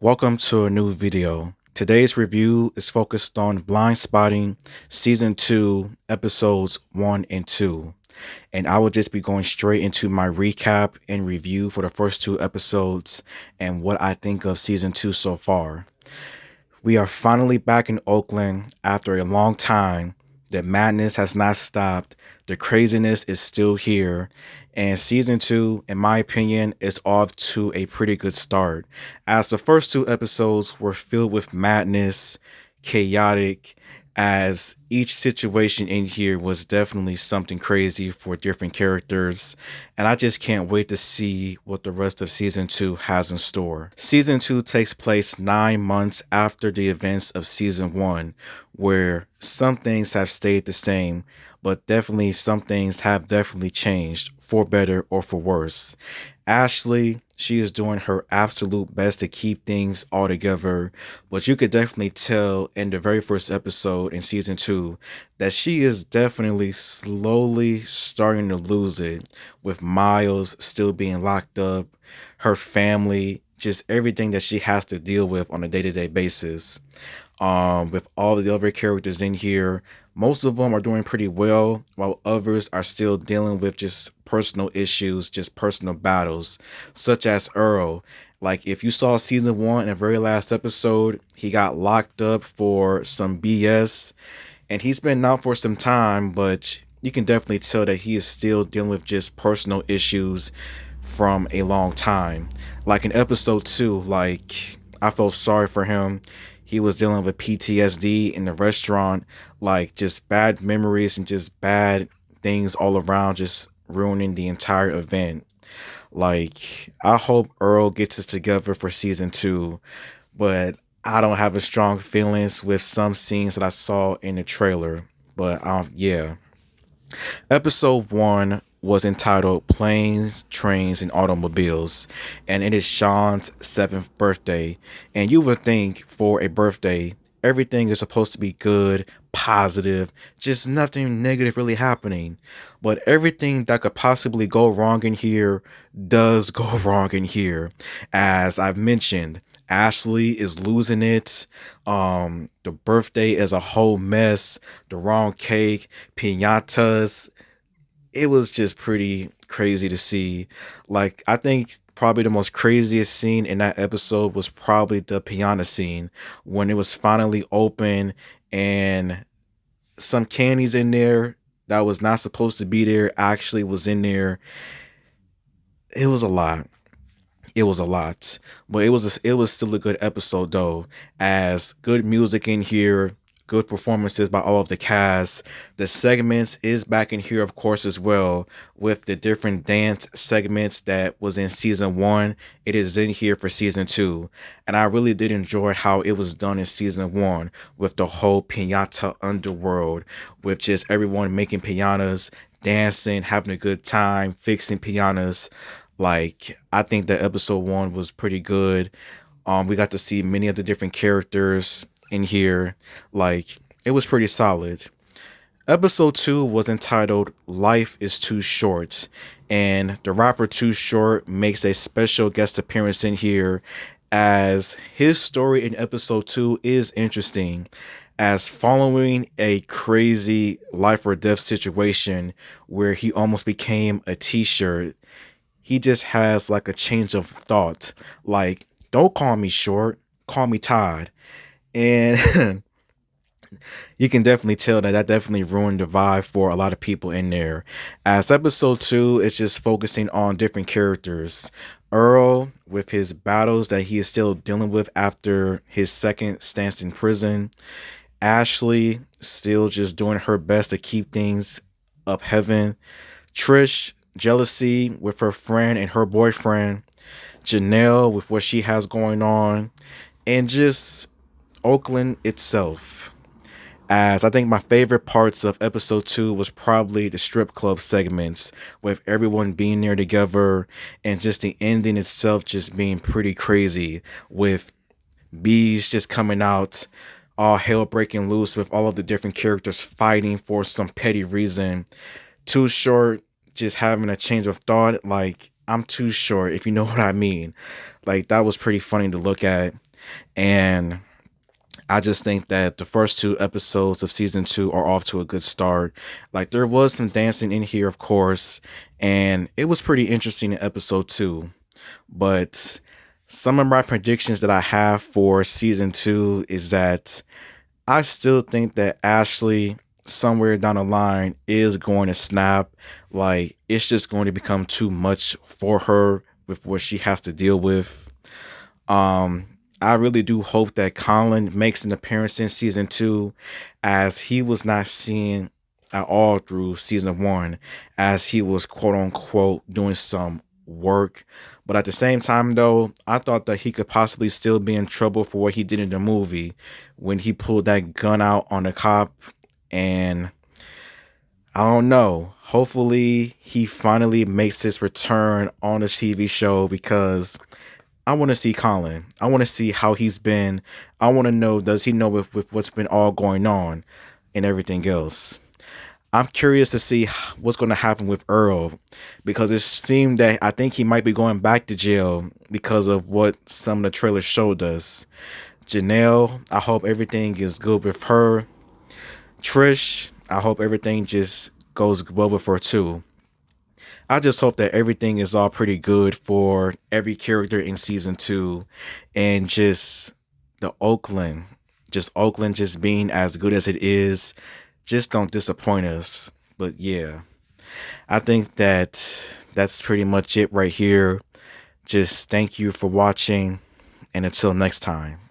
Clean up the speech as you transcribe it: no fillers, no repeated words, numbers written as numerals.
Welcome to a new video. Today's review is focused on Blindspotting Season 2, Episodes 1 and 2. And I will just be going straight into my recap and review for the first two episodes and what I think of Season 2 so far. We are finally back in Oakland after a long time. The madness has not stopped. The craziness is still here. And season 2, in my opinion, is off to a pretty good start. As the first two episodes were filled with madness, chaotic, as each situation in here was definitely something crazy for different characters, and I just can't wait to see what the rest of season 2 has in store. Season 2 takes place 9 months after the events of season 1, where some things have stayed the same, but definitely some things have definitely changed for better or for worse. Ashley, she is doing her absolute best to keep things all together, but you could definitely tell in the very first episode in season 2 that she is definitely slowly starting to lose it, with Miles still being locked up, her family, just everything that she has to deal with on a day-to-day basis. With all the other characters in here, most of them are doing pretty well, while others are still dealing with just personal issues, just personal battles, such as Earl. Like, if you saw season 1 in the very last episode, he got locked up for some BS, and he's been out for some time, but you can definitely tell that he is still dealing with just personal issues from a long time. Like in episode 2, like, I felt sorry for him. He was dealing with PTSD in the restaurant, like just bad memories and just bad things all around, just ruining the entire event. Like, I hope Earl gets it together for season 2, but I don't have a strong feelings with some scenes that I saw in the trailer. But yeah. Episode 1 was entitled Planes, Trains, and Automobiles, and it is Sean's 7th birthday. And you would think for a birthday, everything is supposed to be good, positive, just nothing negative really happening. But everything that could possibly go wrong in here does go wrong in here. As I've mentioned, Ashley is losing it. The birthday is a whole mess. The wrong cake, piñatas. It was just pretty crazy to see. Like, I think probably the most craziest scene in that episode was probably the piano scene when it was finally open and some candies in there that was not supposed to be there actually was in there. It was a lot. It was a lot, but it was still a good episode though, as good music in here, good performances by all of the cast. The segments is back in here, of course, as well, with the different dance segments that was in season 1. It is in here for season 2, and I really did enjoy how it was done in season 1 with the whole piñata underworld, with just everyone making pianos, dancing, having a good time, fixing pianos. Like, I think that episode 1 was pretty good. We got to see many of the different characters in here. Like, it was pretty solid. Episode 2 was entitled Life is Too Short, and the rapper Too Short makes a special guest appearance in here, as his story in episode 2 is interesting, as following a crazy life or death situation where he almost became a t-shirt. He just has like a change of thought. Like, don't call me short, call me Todd. And you can definitely tell that definitely ruined the vibe for a lot of people in there. As episode 2 is just focusing on different characters. Earl, with his battles that he is still dealing with after his second stance in prison. Ashley, still just doing her best to keep things up heaven. Trish, jealousy with her friend and her boyfriend. Janelle, with what she has going on. And just Oakland itself. As I think my favorite parts of episode 2 was probably the strip club segments, with everyone being there together, and just the ending itself just being pretty crazy, with bees just coming out, all hell breaking loose, with all of the different characters fighting for some petty reason. Too Short just having a change of thought, like, I'm too short, if you know what I mean. Like, that was pretty funny to look at. And I just think that the first two episodes of season two are off to a good start. Like there was some dancing in here, of course, and it was pretty interesting in episode two. But some of my predictions that I have for season two is that I still think that Ashley somewhere down the line is going to snap. Like it's just going to become too much for her with what she has to deal with. I really do hope that Colin makes an appearance in season two, as he was not seen at all through season one, as he was quote unquote doing some work. But at the same time, though, I thought that he could possibly still be in trouble for what he did in the movie when he pulled that gun out on the cop. And I don't know. Hopefully, he finally makes his return on the TV show because I want to see Colin. I want to see how he's been. I want to know, does he know with what's been all going on and everything else. I'm curious to see what's going to happen with Earl because it seemed that I think he might be going back to jail because of what some of the trailers showed us. Janelle, I hope everything is good with her. Trish, I hope everything just goes well with her too. I just hope that everything is all pretty good for every character in season two, and just Oakland just being as good as it is, just don't disappoint us. But yeah, I think that that's pretty much it right here. Just thank you for watching, and until next time.